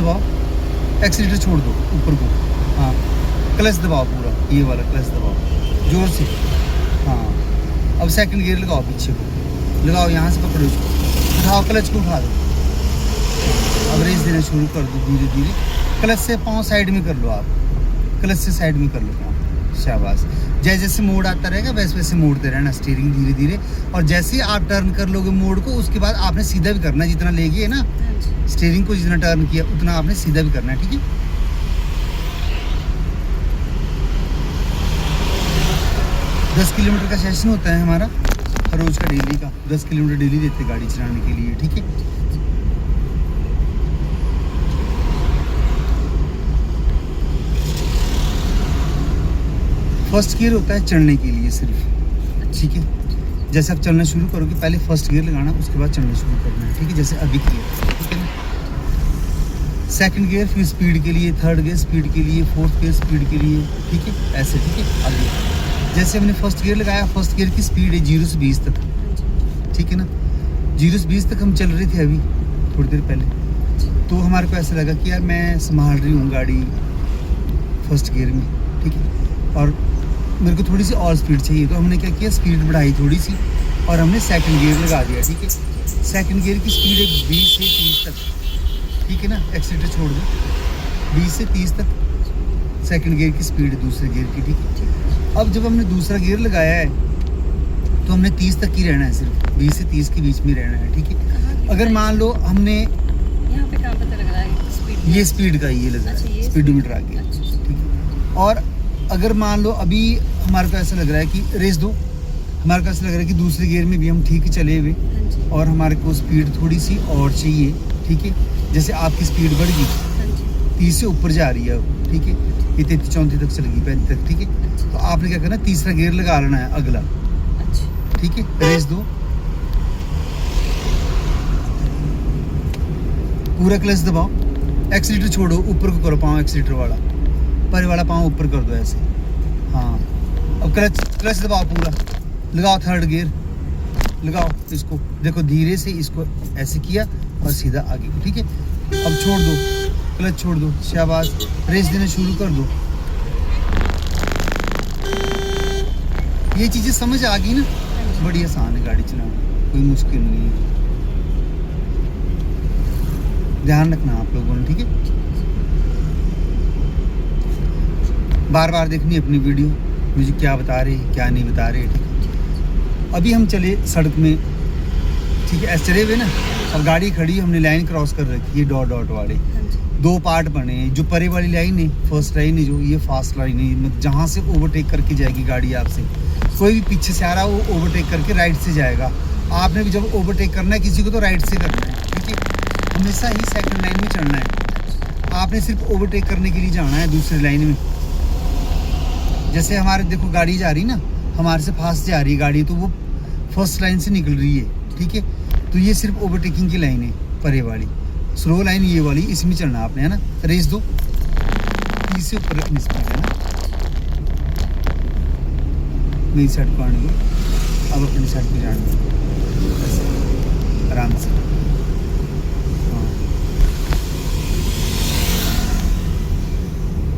दबाओ, एक्सीलेटर छोड़ दो ऊपर को, हाँ क्लच दबाओ पूरा, ये वाला क्लच दबाओ जोर से, हाँ अब सेकंड गियर लगाओ, पीछे को लगाओ, यहाँ से पकड़ो इसको, उठाओ क्लच को उठा दो, अब रेस देना शुरू कर दो धीरे धीरे, क्लच से पाँव साइड में कर लो आप, क्लच से साइड में कर लो पाँव, शाबाश। जैसे जैसे मोड़ आता रहेगा वैसे वैसे मोड़ते रहना स्टीयरिंग धीरे धीरे, और जैसे ही आप टर्न कर लोगे मोड़ को, उसके बाद आपने सीधा भी करना है, जितना ले गए ना स्टीयरिंग को, जितना टर्न किया उतना आपने सीधा भी करना है, ठीक है। दस किलोमीटर का सेशन होता है हमारा रोज का, डेली का 10 किलोमीटर डेली देते गाड़ी चलाने के लिए, ठीक है। फर्स्ट गियर होता है चढ़ने के लिए सिर्फ, ठीक है। जैसे आप चलना शुरू करोगे पहले फर्स्ट गियर लगाना, उसके बाद चलना शुरू करना है, ठीक है, जैसे अभी किया, ठीक है ना। सेकंड गियर फिर स्पीड के लिए, थर्ड गियर स्पीड के लिए, फोर्थ गियर स्पीड के लिए, ठीक है, ऐसे, ठीक है। आगे जैसे हमने फर्स्ट गियर लगाया, फर्स्ट गियर की स्पीड है 0 से 20 तक, ठीक है ना। 0 से 20 तक हम चल रहे थे अभी थोड़ी देर पहले, तो हमारे को ऐसा लगा कि यार मैं संभाल रही हूँ गाड़ी फर्स्ट गियर में, ठीक है, और मेरे को थोड़ी सी और स्पीड चाहिए, तो हमने क्या किया, स्पीड बढ़ाई थोड़ी सी और हमने सेकंड गियर लगा दिया, ठीक है। सेकंड गियर की स्पीड है 20 से 30 तक, ठीक है ना, एक्सीलेटर छोड़ दो, 20 से 30 तक सेकंड गियर की स्पीड है दूसरे गियर की, ठीक है। अब जब हमने दूसरा गियर लगाया है तो हमने 30 तक ही रहना है, सिर्फ 20 से 30 के बीच में रहना है, ठीक है। अगर मान लो हमने यहाँ पे कहाँ पता लग रहा है स्पीड, ये स्पीड का ये लग रहा है, स्पीडोमीटर आ गया, ठीक है। और अगर मान लो अभी हमारे को ऐसा लग रहा है कि रेस दो, हमारे को ऐसा लग रहा है कि दूसरे गियर में भी हम ठीक चले हुए और हमारे को स्पीड थोड़ी सी और चाहिए, ठीक है। जैसे आपकी स्पीड बढ़ गई, 30 से ऊपर जा रही है, ठीक है, ये 33-34 तक चलेगी, 35 तक, ठीक है। तो आपने क्या करना, तीसरा गियर लगा लेना है अगला, ठीक है। रेस दो, पूरा क्लच दबाओ, एक्सीलेटर छोड़ो, ऊपर को करो पाँव, एक्सीलेटर वाला पर वाला पाँव ऊपर कर दो ऐसे, हाँ। अब क्लच दबाओ पूरा, लगाओ थर्ड गियर, लगाओ इसको, देखो धीरे से इसको ऐसे किया और सीधा आगे, ठीक है। अब छोड़ दो, क्लच छोड़ दो, शाबाश, रेस देना शुरू कर दो। ये चीज़ें समझ आ गई ना, बड़ी आसान है गाड़ी चलाना, कोई मुश्किल नहीं है, ध्यान रखना आप लोगों ने, ठीक है। बार बार देखनी अपनी वीडियो, मुझे क्या बता रहे क्या नहीं बता रहे, ठीक है। अभी हम चले सड़क में, ठीक है, ऐसे चले हुए ना, अब गाड़ी खड़ी, हमने लाइन क्रॉस कर रखी है, डॉट डॉट वाले 2 पार्ट बने हैं। जो परे वाली लाइन है फर्स्ट लाइन है, जो ये फास्ट लाइन है, जहाँ से ओवरटेक करके जाएगी गाड़ी आपसे, कोई भी पीछे से आ रहा है वो ओवरटेक करके राइट से जाएगा, आपने भी जब ओवरटेक करना है किसी को तो राइट से करना है, ठीक है। हमेशा ही सेकंड लाइन में चढ़ना है, आपने सिर्फ ओवरटेक करने के लिए जाना है दूसरी लाइन में। जैसे हमारे देखो गाड़ी जा रही ना, हमारे से फास्ट जा रही है गाड़ी, तो वो फर्स्ट लाइन से निकल रही है, ठीक है। तो ये सिर्फ ओवरटेकिंग की लाइन है, परे वाली स्लो लाइन ये वाली, इसमें चलना आपने, है ना। रेस दो, 30 से ऊपर रखनी स्पीड, है ना। मेरी साइड को आने दो, अब अपनी साइड को जाने दो, आराम से, हाँ।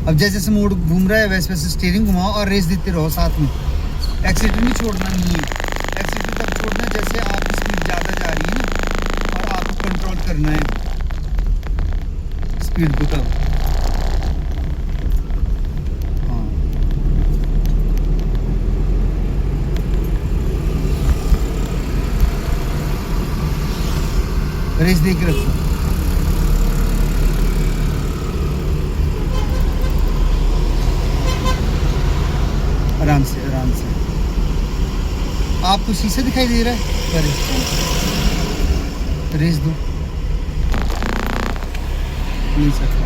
अब जैसे जैसे मोड़ घूम रहा है वैसे वैसे स्टीयरिंग घुमाओ और रेस देते रहो साथ में, एक्सीलेटर नहीं छोड़ना, नहीं है एक्सीलेटर तब छोड़ना जैसे आपकी स्पीड ज़्यादा जा रही है ना, और आपको कंट्रोल करना है स्पीड को तब, हाँ। रेस दे के रखो, आराम से आराम से। आपको शीशे दिखाई दे रहा है, रेस दो, नहीं सकता,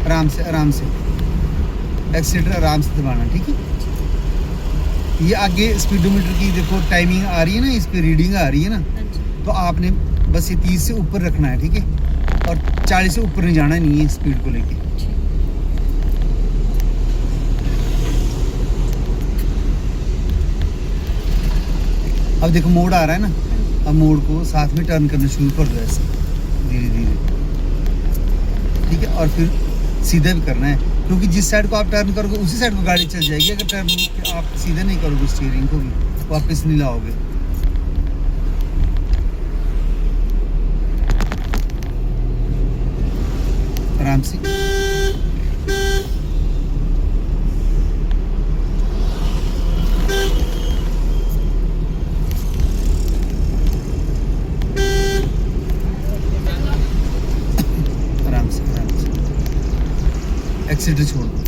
आराम से आराम से, एक्सीलेटर आराम से दबाना, ठीक है। ये आगे स्पीडोमीटर की देखो टाइमिंग आ रही है ना, इस पे रीडिंग आ रही है ना, तो आपने बस ये 30 से ऊपर रखना है, ठीक है, और 40 से ऊपर नहीं जाना नहीं है स्पीड को लेके। अब देखो मोड़ आ रहा है ना, अब मोड़ को साथ में टर्न करना शुरू कर दो ऐसे धीरे धीरे, ठीक है, और फिर सीधा भी करना है, क्योंकि जिस साइड को आप टर्न करोगे उसी साइड को गाड़ी चल जाएगी। अगर टर्न आप सीधा नहीं करोगे स्टीयरिंग को भी वापस नहीं लाओगे। आराम से। एक्सीटर छोड़ दो,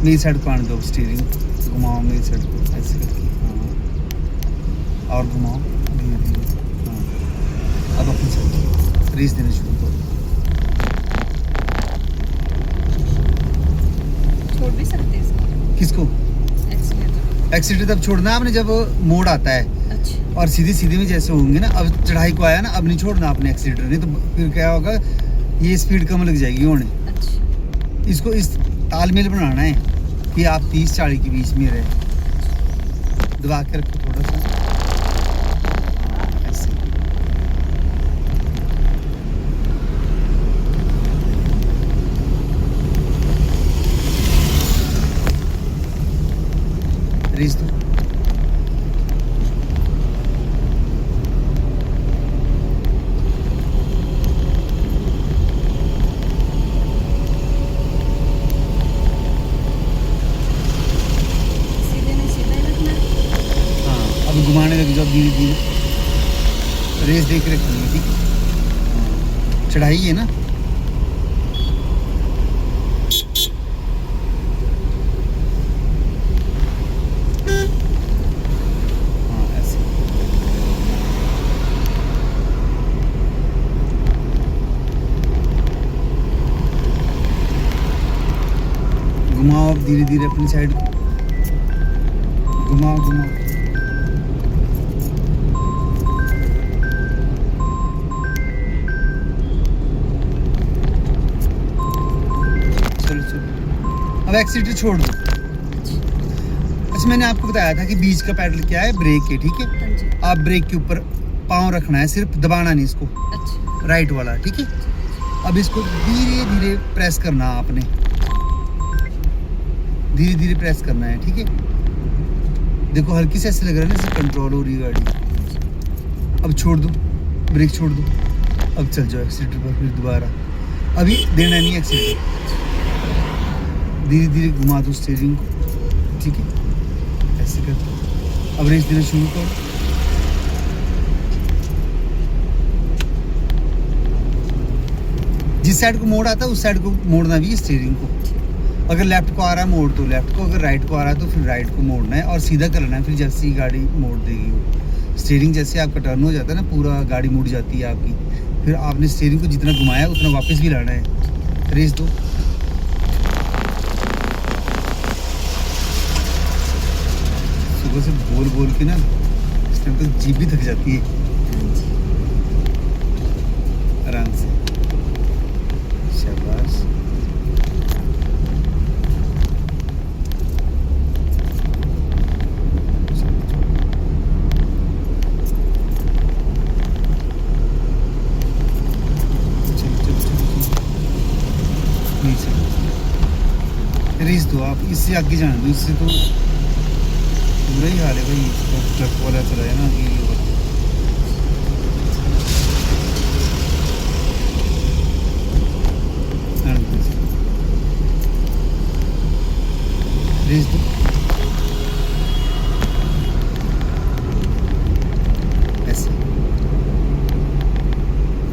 मेरी साइड को आने दो, स्टीयरिंग घुमाओ मेरी साइड को ऐसे करके, हाँ, और घुमाओ धीरे धीरे, हाँ। अब अपनी साइड रेस देना शुरू करो। छोड़ भी सकते हैं इसको? किसको? एक्सीलेटर। एक्सीटर तब छोड़ना है आपने जब मोड़ आता है। अच्छा। और सीधे सीधे में जैसे होंगे ना, अब चढ़ाई को आया ना, अब नहीं छोड़ना आपने एक्सीटर, नहीं तो फिर क्या होगा, ये स्पीड कम लग जाएगी होने। अच्छा। इसको इस तालमेल बनाना है कि आप 30-40 के बीच में रहे, दबा के रखो थोड़ा सा, ऐसे। रेस दो। घुमाने लग जाओ धीरे धीरे, रेस देख रखनी है, ठीक है। चढ़ाई है ना, हाँ ऐसे। घुमाओ अब धीरे धीरे अपनी साइड को, घुमाओ घुमाओ। अब एक्सीटर छोड़ दो। अच्छा, मैंने आपको बताया था कि बीच का पैडल क्या है, ब्रेक है, ठीक है। हाँ जी। आप ब्रेक के ऊपर पाँव रखना है, सिर्फ दबाना नहीं इसको, अच्छा। राइट वाला, ठीक है। अब इसको धीरे धीरे प्रेस करना आपने, धीरे धीरे प्रेस करना है, ठीक है। देखो हल्की से ऐसे लग रहा है ना, जैसे कंट्रोल हो रही है गाड़ी। अब छोड़ दो, ब्रेक छोड़ दो, अब चल जाओ एक्सीटर पर फिर दोबारा। अभी देना नहीं एक्सीटर, धीरे धीरे घुमा दो स्टीयरिंग को, ठीक है, ऐसे करके। अब रेस देना शुरू करो। जिस साइड को मोड़ आता है उस साइड को मोड़ना भी है स्टीयरिंग को। अगर लेफ्ट को आ रहा है मोड़ तो लेफ्ट को, अगर राइट को आ रहा है तो फिर राइट को मोड़ना है और सीधा करना है। फिर जैसे ही गाड़ी मोड़ देगी वो स्टीयरिंग, जैसे आपका टर्न हो जाता है ना, पूरा गाड़ी मुड़ जाती है आपकी, फिर आपने स्टीयरिंग को जितना घुमाया उतना वापस भी लाना है। रेस दो। सुबह से बोल बोल के ना इस टाइम तो जीभ भी थक जाती है। आराम से, शाबाश। रेस दो आप, इससे आगे जाने दो, इससे तो बुरा ही हाल है भाई। इसका ट्रक वाला चला है ना, ये वाला। रेस दो, ऐसे।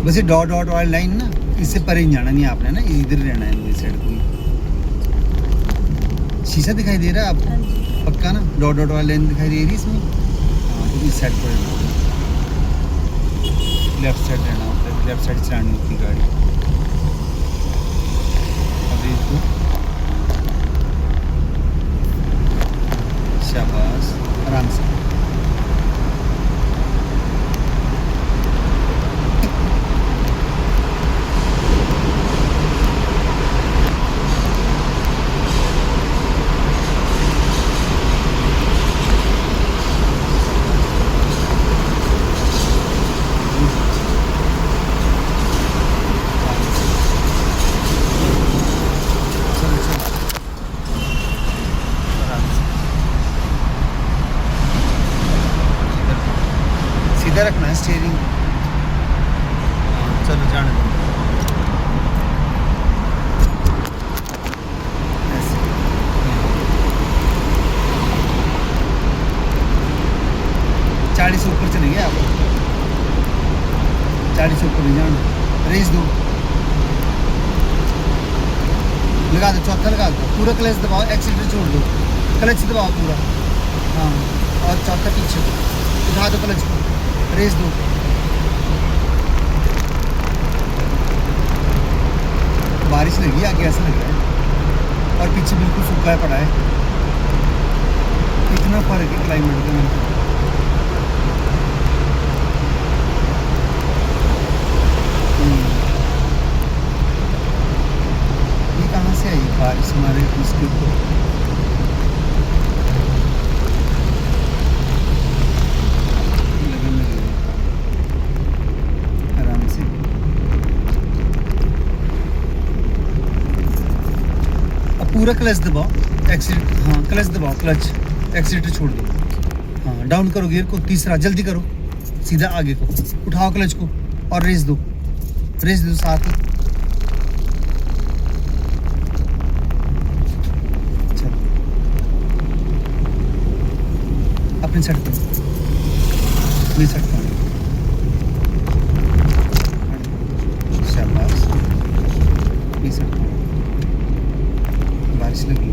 बस ये डॉट डॉट वाली लाइन ना, इससे परे नहीं जाना नहीं आपने ना, इधर रहना है मेरी साइड को। शीशा दिखाई दे रहा है आपको? हाँ जी। पक्का ना? डॉट डॉट वाली लाइन दिखाई दे रही है इसमें? हाँ, तो इस साइड पर रहना, लेफ्ट साइड रहना होता है, लेफ्ट साइड चलानी होती है गाड़ी। अब इसको, शाबाश, आराम से। इससे ऊपर नहीं जाना, रेस दो, लगा दो, चौथा लगा दो, पूरा क्लच दबाओ, एक्सीटर छोड़ दो, क्लच दबाओ पूरा, हाँ, और चौथा पीछे उठा दो क्लच को, रेस दो, बारिश लगी आगे ऐसा लग रहा है, और पीछे बिल्कुल सूखा पड़ा है, इतना फर्क है क्लाइमेट का। ये कहाँ से आई बारिश हमारे इसके ऊपर? लगन लगी है। आराम से अब पूरा क्लच दबाओ, एक्सीटर, हाँ क्लच दबाओ, क्लच एक्सीटर छोड़ दो, हाँ डाउन करो गियर को, तीसरा जल्दी करो, सीधा आगे को उठाओ क्लच को और रेस दो, रेस दो साथ ही। चलो अपनी साइड पर, मेरी साइड पर, शाबाश, मेरी साइड पर, बारिश लगी,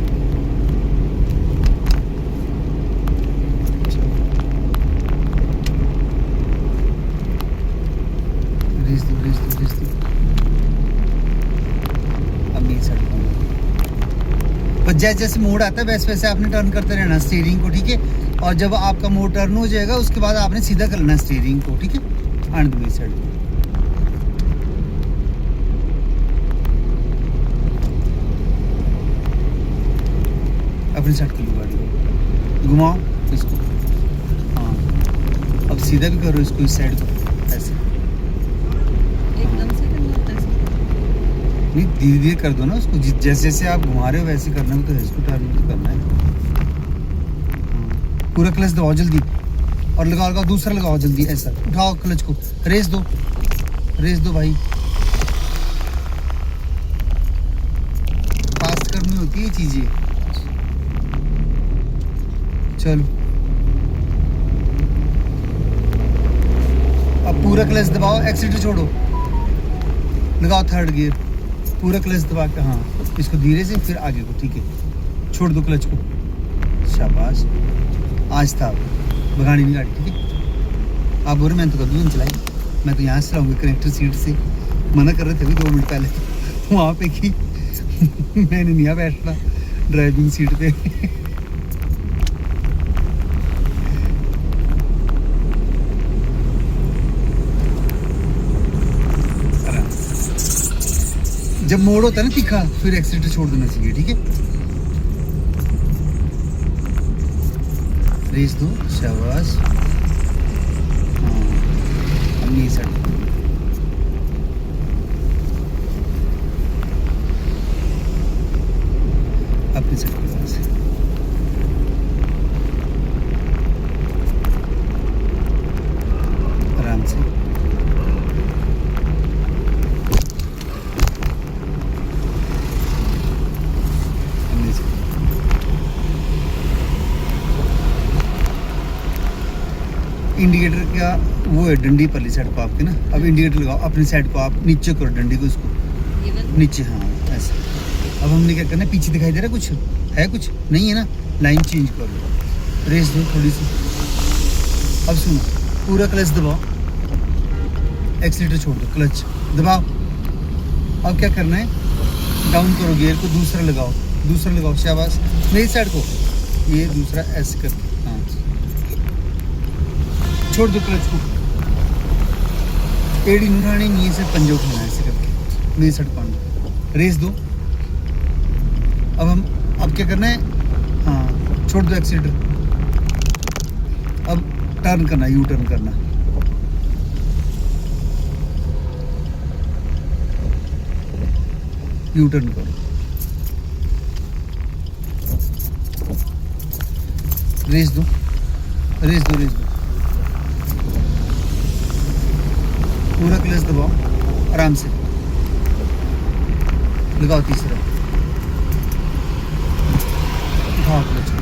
रेस दो, रेस दो, रेस दो, अब मेरी साइड पर। पर जैसे जैसे मोड़ आता है वैसे वैसे आपने टर्न करते रहना स्टीयरिंग को, ठीक है, और जब आपका मोड़ टर्न हो जाएगा उसके बाद आपने सीधा करना स्टीयरिंग को, ठीक है, आने दो मेरी साइड पर। अपनी साइड कर लो गाड़ी को, घुमाओ इसको, हाँ अब सीधा भी करो इसको इस साइड को, ऐसे एकदम से करना होता है सब। नहीं धीरे धीरे कर दो ना उसको, जैसे जैसे आप घुमा रहे हो वैसे करना है, तो इसको टर्न तो करना है। हाँ, पूरा क्लच दबाओ जल्दी, और लगाओ लगाओ, दूसरा लगाओ जल्दी, ऐसा उठाओ क्लच को, रेस दो, रेस दो भाई, फास्ट करनी होती है ये चीजें। चलो अब पूरा क्लच दबाओ, एक्सीटर छोड़ो, लगाओ थर्ड गियर, पूरा क्लच दबा के, हाँ इसको धीरे से फिर आगे को, ठीक है, छोड़ दो क्लच को, शाबाश, आज था भगानी नहीं गाड़ी, ठीक है, आप बोल रहे मैं तो कभी नहीं चलाई, मैं तो यहाँ से लाऊंगी कनेक्टर सीट से, मना कर रहे थे अभी 2 मिनट पहले वहाँ पे की मैंने नहीं बैठना ड्राइविंग सीट पे जब मोड़ होता है ना तीखा, फिर एक्सीटर छोड़ देना चाहिए, ठीक है, रेस दो, शाबाश, हाँ अब ये साइड, अपनी साइड के पास आराम से, इंडिकेटर का वो है डंडी पल्ली साइड को आपके ना, अब इंडिकेटर लगाओ अपनी साइड को, आप नीचे करो डंडी को, इसको ये वाला? नीचे, हाँ ऐसे। अब हमने क्या करना है, पीछे दिखाई दे रहा है कुछ है, कुछ नहीं है ना, लाइन चेंज कर लो, रेस दो थोड़ी सी, अब सुनो पूरा क्लच दबाओ, एक्सीटर छोड़ दो, क्लच दबाओ, अब क्या करना है, डाउन करो गियर को, दूसरा लगाओ, दूसरा लगाओ, शाबाश, मेरी साइड को, ये दूसरा ऐसे कर, हाँ छोड़ दो क्लच को, एड़ी नुरानी नीचे से पंजो उठाना ऐसे करके, मेरी साइड पाना, रेस दो, अब क्या करना है, हाँ छोड़ दो एक्सीटर, अब टर्न करना, यू टर्न करना, यू टर्न करो, रेस दो, रेस दो, रेस दो, पूरा क्लच दबाओ आराम से, लगाओ तीसरा, उठाओ क्लच को,